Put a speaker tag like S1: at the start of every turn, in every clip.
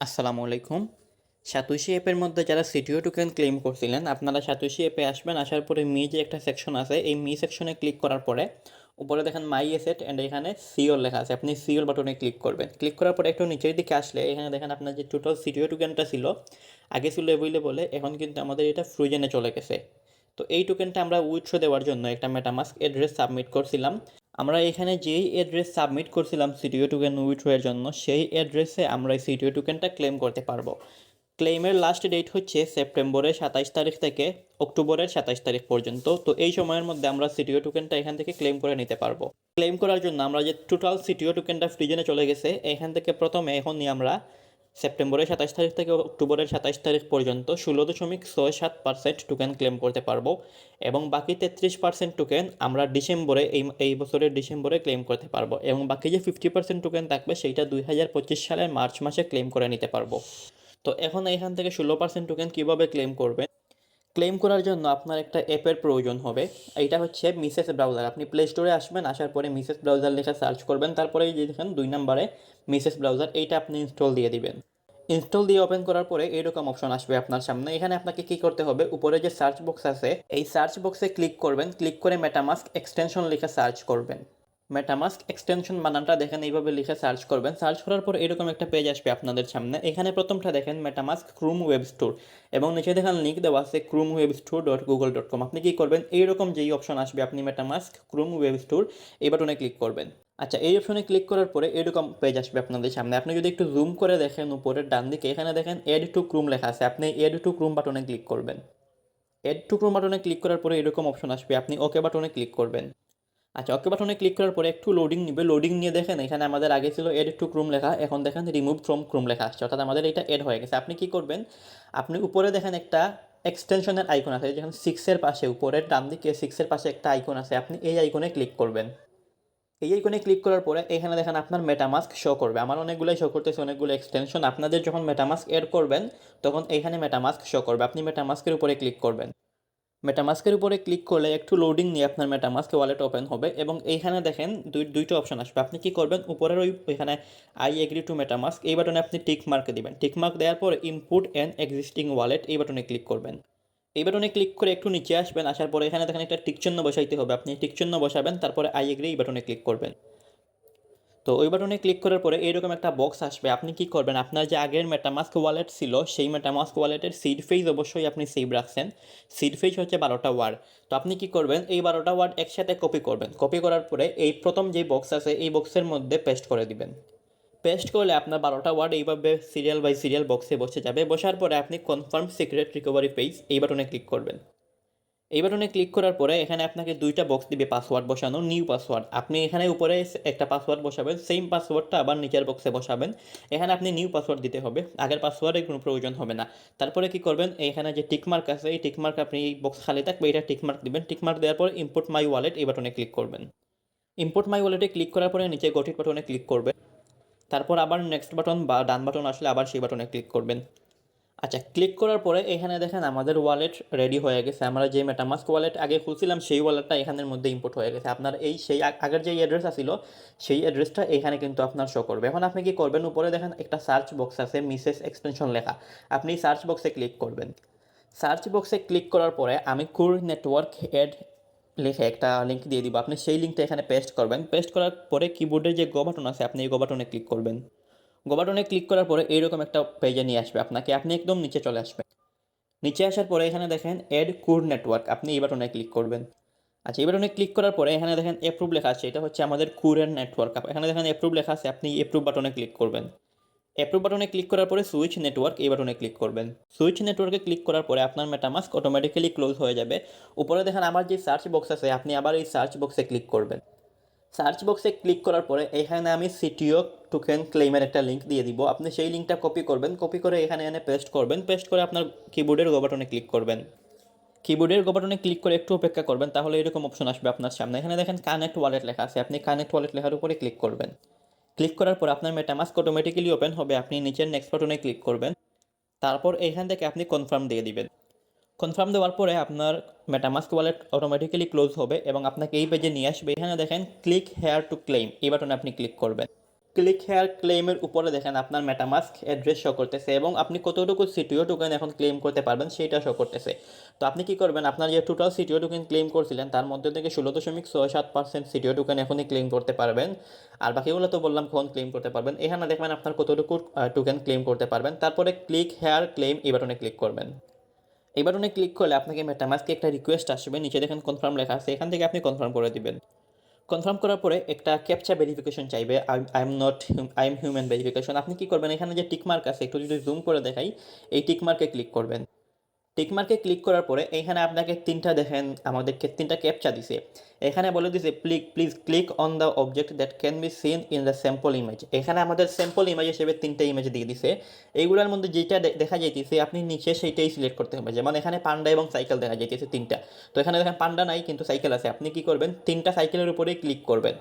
S1: আসসালামু আলাইকুম। সাতোশি অ্যাপের মধ্যে যারা সিটিও টোকেন ক্লেম করছিলেন, আপনারা সাতোশি অ্যাপে আসবেন। আসার পরে যে একটা সেকশন আছে, এই সেকশনে ক্লিক করার পরে উপরে দেখেন মাই অ্যাসেট অ্যান্ড এখানে সিওল লেখা আছে। আপনি সিওল বাটনে ক্লিক করবেন। ক্লিক করার পরে একটু নিচের দিকে আসলে এখানে দেখেন আপনার যে টোটাল সিটিও টোকেনটা ছিল, আগে ছিল অ্যাভেলেবলে, এখন কিন্তু আমাদের এটা ফ্রোজেনে চলে গেছে। তো এই টোকেনটা আমরা উইথড্র দেওয়ার জন্য একটা মেটামাস্ক অ্যাড্রেস সাবমিট করছিলাম। আমরা এখানে যেই অ্যাড্রেস সাবমিট করছিলাম সিটিও টোকেন উইথড্র এর জন্য, সেই অ্যাড্রেসে আমরা এই সিটিও টোকেনটা ক্লেম করতে পারবো। ক্লেমের লাস্ট ডেট হচ্ছে সেপ্টেম্বরের 27 তারিখ থেকে অক্টোবরের 27 তারিখ পর্যন্ত। তো এই সময়ের মধ্যে আমরা সিটিও টোকেনটা এখান থেকে ক্লেম করে নিতে পারবো। ক্লেম করার জন্য আমরা যে টোটাল সিটিও টোকেনটা ফ্রিজেনে চলে গেছে, এখান থেকে প্রথমে এখনই আমরা সেপ্টেম্বরের 27 তারিখ থেকে অক্টোবরের 27 তারিখ পর্যন্ত 16.67% টোকেন ক্লেম করতে পারবো, এবং বাকি 33% টোকেন আমরা ডিসেম্বরে এই বছরের ডিসেম্বরে ক্লেম করতে পারবো, এবং বাকি যে 50% টোকেন থাকবে সেইটা 2025 সালের মার্চ মাসে ক্লেম করে নিতে পারবো। তো এখন এখান থেকে 16% টোকেন কীভাবে ক্লেম করবেন? ক্লেম করার জন্য আপনার একটা অ্যাপের প্রয়োজন হবে। এইটা হচ্ছে মিসেস ব্রাউজার। আপনি প্লে স্টোরে আসবেন, আসার পরে মিসেস ব্রাউজার লেখা সার্চ করবেন, তারপরে এই যে দেখেন 2 নম্বরে মিসেস ব্রাউজার, এইটা আপনি ইনস্টল দিয়ে দিবেন। ইনস্টল দিয়ে ওপেন করার পরে এরকম অপশন আসবে আপনার সামনে। এখানে আপনাকে কি করতে হবে, উপরে যে সার্চ বক্স আছে এই সার্চ বক্সে ক্লিক করবেন। ক্লিক করে মেটামাস্ক এক্সটেনশন লিখে সার্চ করবেন। মেটামাস্ক এক্সটেনশন বানানটা দেখেন এইভাবে লিখে সার্চ করবেন। সার্চ করার পর এরকম একটা পেজ আসবে আপনাদের সামনে। এখানে প্রথমটা দেখেন মেটামাস্ক ক্রোম ওয়েব স্টোর, এবং নিচে দেখেন লিঙ্ক দেওয়া আছে chromewebstore.google.com। আপনি কি করবেন, এইরকম যেই অপশন আসবে আপনি মেটামাস্ক ক্রোম ওয়েব স্টোর এই বাটনে ক্লিক করবেন। আচ্ছা, এই অপশনে ক্লিক করার পরে এরকম পেজ আসবে আপনাদের সামনে। আপনি যদি একটু জুম করে দেখেন উপরের ডান দিকে, এখানে দেখেন এড টু ক্রোম লেখা আছে। আপনি এড টু ক্রোম বাটনে ক্লিক করবেন। এড টু ক্রোম বাটনে ক্লিক করার পরে এরকম অপশন আসবে, আপনি ওকে বাটনে ক্লিক করবেন। আচ্ছা, ওকে বাটনে ক্লিক করার পরে একটু লোডিং নিবে। লোডিং নিয়ে দেখেন এখানে আমাদের আগে ছিল এড টু ক্রোম লেখা, এখন দেখেন রিমুভ ফ্রম ক্রোম লেখা আসছে, অর্থাৎ আমাদের এটা এড হয়ে গেছে। আপনি কি করবেন, আপনি উপরে দেখেন একটা এক্সটেনশনের আইকন আছে, যেখানে সিক্সের পাশে উপরের ডান দিকে সিক্সের পাশে একটা আইকন আছে, আপনি এই আইকনে ক্লিক করবেন। এই আইকনে ক্লিক করার পরে এখানে দেখেন আপনার মেটামাস্ক শো করবে। আমার অনেকগুলোই শো করতেছে, অনেকগুলো এক্সটেনশন। আপনাদের যখন মেটামাস্ক এড করবেন তখন এখানে মেটামাস্ক শো করবে। আপনি মেটামাস্কের উপরে ক্লিক করবেন। মেটামাস্কের উপরে ক্লিক করলে একটু লোডিং নিয়ে আপনার মেটামাস্ক ওয়ালেট ওপেন হবে, এবং এইখানে দেখেন দুইটা অপশন আসবে। আপনি কি করবেন, উপরের ওইখানে আই এগ্রি টু মেটামাস্ক এই বাটনে আপনি টিক মার্ক দিবেন। টিক মার্ক দেওয়ার পর ইনপুট অ্যান এক্সিস্টিং ওয়ালেট এই বাটনে ক্লিক করবেন। এই বাটনে ক্লিক করে একটু নিচে আসবেন। আসার পরে এখানে দেখেন একটা টিক চিহ্ন বসাইতে হবে, আপনি টিক চিহ্ন বসাবেন, তারপরে আই এগ্রি এই বাটনে ক্লিক করবেন। তো ওই বাটনে ক্লিক করার পরে এইরকম একটা বক্স আসবে। আপনি কি করবেন, আপনার যে আগের মেটামাস্ক ওয়ালেট ছিল সেই মেটামাস্ক ওয়ালেটের সিড ফেজ অবশ্যই আপনি সেভ রাখছেন। সিড ফেজ হচ্ছে 12টা ওয়ার্ড। তো আপনি কি করবেন, এই 12টা ওয়ার্ড একসাথে কপি করবেন। কপি করার পরে এই প্রথম যে বক্স আছে এই বক্সের মধ্যে পেস্ট করে দিবেন। পেস্ট করলে আপনার 12টা ওয়ার্ড এইভাবে সিরিয়াল বাই সিরিয়াল বক্সে বসে যাবে। বসার পরে আপনি কনফার্ম সিক্রেট রিকভারি পেজ এই বাটনে ক্লিক করবেন। এই বাটনে ক্লিক করার পরে এখানে আপনাকে দুইটা বক্স দিবে পাসওয়ার্ড বসানো, নিউ পাসওয়ার্ড। আপনি এখানে উপরে একটা পাসওয়ার্ড বসাবেন, সেম পাসওয়ার্ডটা আবার নিচের বক্সে বসাবেন। এখানে আপনি নিউ পাসওয়ার্ড দিতে হবে, আগের পাসওয়ার্ডের কোনো প্রয়োজন হবে না। তারপরে কি করবেন, এখানে যে টিকমার্ক আছে এই টিকমার্ক, আপনি এই বক্স খালি থাকবে এটা টিকমার্ক দিবেন। টিকমার্ক দেওয়ার পর ইম্পোর্ট মাই ওয়ালেট এই বাটনে ক্লিক করবেন। ইম্পোর্ট মাই ওয়ালেটে ক্লিক করার পরে নিচে গটিট বাটনে ক্লিক করবেন। তারপর আবার নেক্সট বাটন বা ডান বাটন আসলে আবার সেই বাটনে ক্লিক করবেন। আচ্ছা, ক্লিক করার পরে এখানে দেখেন আমাদের ওয়ালেট রেডি হয়ে গেছে। আমরা যে মেটামাস্ক ওয়ালেট আগে খুলছিলাম সেই ওয়ালেটটা এখানের মধ্যে ইম্পোর্ট হয়ে গেছে। আপনার এই সেই আগের যে অ্যাড্রেস ছিল সেই অ্যাড্রেসটা এখানে কিন্তু আপনার শো করবে। এখন আপনি কি করবেন, উপরে দেখেন একটা সার্চ বক্স আছে মিসেস এক্সটেনশন লেখা, আপনি সার্চ বক্সে ক্লিক করবেন। সার্চ বক্সে ক্লিক করার পরে আমি কোর নেটওয়ার্ক অ্যাড লিখে একটা লিঙ্ক দিয়ে দিব, আপনি সেই লিঙ্কটা এখানে পেস্ট করবেন। পেস্ট করার পরে কিবোর্ডের যে গো বাটন আছে আপনি এই গো বাটনে ক্লিক করবেন। গো বাটনে ক্লিক করার পরে এইরকম একটা পেজে নিয়ে আসবে আপনাকে, আপনি একদম নিচে চলে আসবেন। নিচে আসার পরে এখানে দেখেন অ্যাড কোর নেটওয়ার্ক, আপনি এই বাটনে ক্লিক করবেন। আচ্ছা, এই বাটনে ক্লিক করার পরে এখানে দেখেন অ্যাপ্রুভ লেখা আছে, এটা হচ্ছে আমাদের কোরের নেটওয়ার্ক। এখানে দেখেন অ্যাপ্রুভ লেখা আছে, আপনি অ্যাপ্রুভ বাটনে ক্লিক করবেন। অ্যাপ্রুভ বাটনে ক্লিক করার পরে সুইচ নেটওয়ার্ক এই বাটনে ক্লিক করবেন। সুইচ নেটওয়ার্কে ক্লিক করার পরে আপনার মেটামাস্ক অটোমেটিক্যালি ক্লোজ হয়ে যাবে। উপরে দেখেন আমার যে সার্চ বক্স আছে আপনি আবার এই সার্চ বক্সে ক্লিক করবেন। সার্চ বক্সে ক্লিক করার পরে এখানে আমি সিটিও টোকেন ক্লেমের একটা লিঙ্ক দিয়ে দিব, আপনি সেই লিঙ্কটা কপি করবেন। কপি করে এখানে এনে পেস্ট করবেন। পেস্ট করে আপনার কিবোর্ডের গো বাটনে ক্লিক করবেন। কিবোর্ডের গো বাটনে ক্লিক করে একটু অপেক্ষা করবেন, তাহলে এরকম অপশন আসবে আপনার সামনে। এখানে দেখেন কানেক্ট ওয়ালেট লেখা আছে, আপনি কানেক্ট ওয়ালেট লেখার উপরে ক্লিক করবেন। ক্লিক করার পর আপনার মেটামাস্ক অটোমেটিক্যালি ওপেন হবে, আপনি নিচের নেক্সট বাটনে ক্লিক করবেন। তারপর এখান থেকে আপনি কনফার্ম দিয়ে দিবেন। কনফার্ম দেওয়ার পরে আপনার মেটামাস্ক ওয়ালেট অটোমেটিক্যালি ক্লোজ হবে এবং আপনাকে এই পেজে নিয়ে আসবে। এখানে দেখেন ক্লিক হেয়ার টু ক্লেম এই বাটনে আপনি ক্লিক করবেন। ক্লিক হেয়ার ক্লেমের উপরে দেখেন আপনার মেটামাস্ক অ্যাড্রেস শো করতেছে এবং আপনি কতটুকু সিটিও টোকেন এখন ক্লেম করতে পারবেন সেইটা শো করতেছে। তো আপনি কি করবেন, আপনার যে টোটাল সিটিও টোকেন ক্লেম করছিলেন তার মধ্যে থেকে 16.67% সিটিও টোকেন এখনই ক্লেম করতে পারবেন। আর বাকিগুলো তো বললাম কখন ক্লেম করতে পারবেন। এখানে দেখবেন আপনার কতটুকু টোকেন ক্লেম করতে পারবেন। তারপরে ক্লিক হেয়ার ক্লেম এই বাটনে ক্লিক করবেন। এই বাটনে ক্লিক করলে আপনাকে মেটামাস্কে একটা রিকোয়েস্ট আসবে, নিচে দেখেন কনফার্ম লেখা আছে, এখান থেকে আপনি কনফার্ম করে দিবেন। কনফার্ম করার পরে একটা ক্যাপচা ভেরিফিকেশন চাইবে, আই এম হিউম্যান ভেরিফিকেশন। আপনি কি করবেন, এখানে যে টিকমার্ক আছে একটু যদি জুম করে দেখাই, এই টিকমার্কে ক্লিক করবেন। টিকমার্কে ক্লিক করার পরে এইখানে আপনাকে তিনটা দেখেন আমাদেরকে তিনটা ক্যাপচা দিছে। এখানে বলে দিছে please click on the object that can be seen in the sample image. এখানে আমাদের স্যাম্পল ইমেজ হিসেবে তিনটা ইমেজ দিয়ে দিছে। এইগুলোর মধ্যে যেটা দেখা যাইতেছে আপনি নিচে সেইটাই সিলেক্ট করতে হবে। যেমন এখানে পান্ডা এবং সাইকেল দেখা যাইতেছে তিনটা, তো এখানে দেখেন পান্ডা নাই কিন্তু সাইকেল আছে। আপনি কি করবেন, তিনটা সাইকেলের উপরেই ক্লিক করবেন।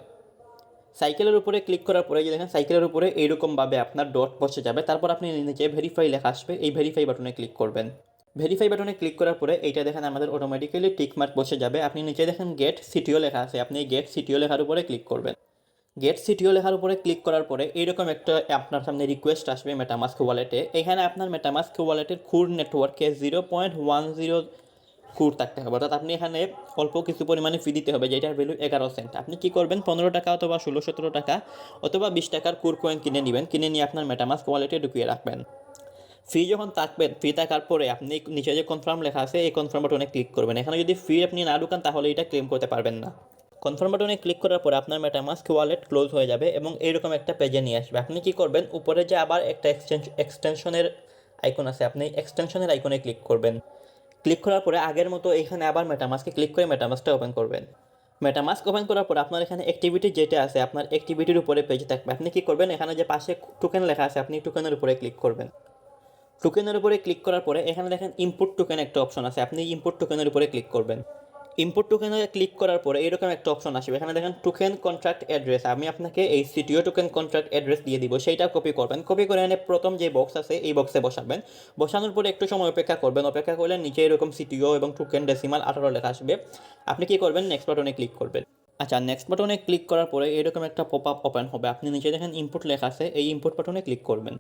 S1: সাইকেলের উপরে ক্লিক করার পরে যে দেখেন সাইকেলের উপরে এইরকমভাবে আপনার ডট বসে যাবে। তারপর আপনি নিচে ভেরিফাই লেখা আসবে, এই ভেরিফাই বাটনে ক্লিক করবেন। ভেরিফাই বাটনে ক্লিক করার পরে এইটা দেখেন আমাদের অটোমেটিক্যালি টিকমার্ক বসে যাবে। আপনি নিচে দেখেন গেট সিটিও লেখা আছে, আপনি গেট সিটিও লেখার উপরে ক্লিক করবেন। গেট সিটিও লেখার উপরে ক্লিক করার পরে এইরকম একটা আপনার সামনে রিকোয়েস্ট আসবে মেটামাস্ক ওয়ালেটে। এখানে আপনার মেটামাস্ক ওয়ালেটের খুর নেটওয়ার্কে 0.10 খুর থাকতে হবে, অর্থাৎ আপনি এখানে অল্প কিছু পরিমাণে ফি দিতে হবে, যেটার ভ্যালু 11 সেন্ট। আপনি কি করবেন, 15 টাকা অথবা 16-17 টাকা অথবা 20 টাকার কুর কয়েন কিনে নেবেন, কিনে নিয়ে আপনার মেটামাস্ক ওয়ালেটে ঢুকিয়ে রাখবেন। ফি যখন থাকবেন, ফি থাকার পরে আপনি নিচে যে কনফার্ম লেখা আছে এই কনফার্ম বাটনে ক্লিক করবেন। এখানে যদি ফি আপনি না ঢুকান তাহলে এটা ক্লেম করতে পারবেন না। কনফার্ম বাটনে ক্লিক করার পরে আপনার মেটামাস্ক ওয়ালেট ক্লোজ হয়ে যাবে এবং এইরকম একটা পেজে নিয়ে আসবে। আপনি কি করবেন, উপরে যে আবার একটা এক্সটেনশনের আইকন আছে, আপনি এক্সটেনশনের আইকনে ক্লিক করবেন। ক্লিক করার পরে আগের মতো এখানে আবার মেটামাস্কে ক্লিক করে মেটামাস্কটা ওপেন করবেন। মেটামাস্ক ওপেন করার পর আপনার এখানে অ্যাক্টিভিটি যেটা আছে আপনার অ্যাক্টিভিটির উপরে পেজ থাকবে। আপনি কি করবেন, এখানে যে পাশে টোকেন লেখা আছে আপনি টোকেনের উপরে ক্লিক করবেন। টোকেনের উপরে ক্লিক করার পরে এখানে দেখেন ইনপুট টোকেন একটা অপশন আছে, আপনি ইনপুট টোকেনের উপরে ক্লিক করবেন। ইনপুট টোকেনে ক্লিক করার পরে এরকম একটা অপশন আসবে, এখানে দেখেন টোকেন কন্ট্রাক্ট অ্যাড্রেস। আমি আপনাকে এই সিটিও টোকেন কন্ট্রাক্ট অ্যাড্রেস দিয়ে দিব, সেইটা কপি করবেন। কপি করে এনে প্রথম যে বক্স আছে এই বক্সে বসাবেন। বসানোর পরে একটু সময় অপেক্ষা করবেন। অপেক্ষা করলে নিচে এরকম সিটিও এবং টোকেন ডেসিমাল 18 লেখা আসবে। আপনি কি করবেন, নেক্সট বাটনে ক্লিক করবেন। আচ্ছা, নেক্সট বাটনে ক্লিক করার পরে এরকম একটা পপ আপ ওপেন হবে। আপনি নিচে দেখেন ইনপুট লেখা আছে, এই ইনপুট বাটনে ক্লিক করবেন।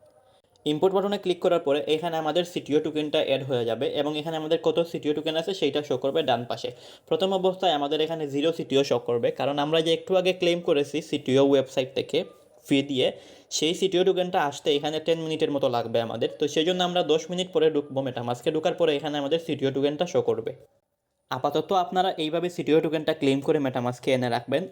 S1: ইম্পোর্ট বাটনে ক্লিক করার পরে এখানে আমাদের সিটিও টোকেনটা অ্যাড হয়ে যাবে এবং এখানে আমাদের কত সিটিও টোকেন আছে সেইটা শো করবে ডান পাশে। প্রথম অবস্থায় আমাদের এখানে 0 সিটিও শো করবে, কারণ আমরা যে একটু আগে ক্লেম করেছি সিটিও ওয়েবসাইট থেকে ফি দিয়ে, সেই সিটিও টোকেনটা আসতে এখানে 10 মিনিটের মতো লাগবে আমাদের। তো সেই জন্য আমরা 10 মিনিট পরে ঢুকবো মেটামাস্কে। ঢোকার পরে এখানে আমাদের সিটিও টোকেনটা শো করবে। আপাতত আপনারা এইভাবে সিটিও টোকেনটা ক্লেম করে মেটামাস্কে এনে রাখবেন।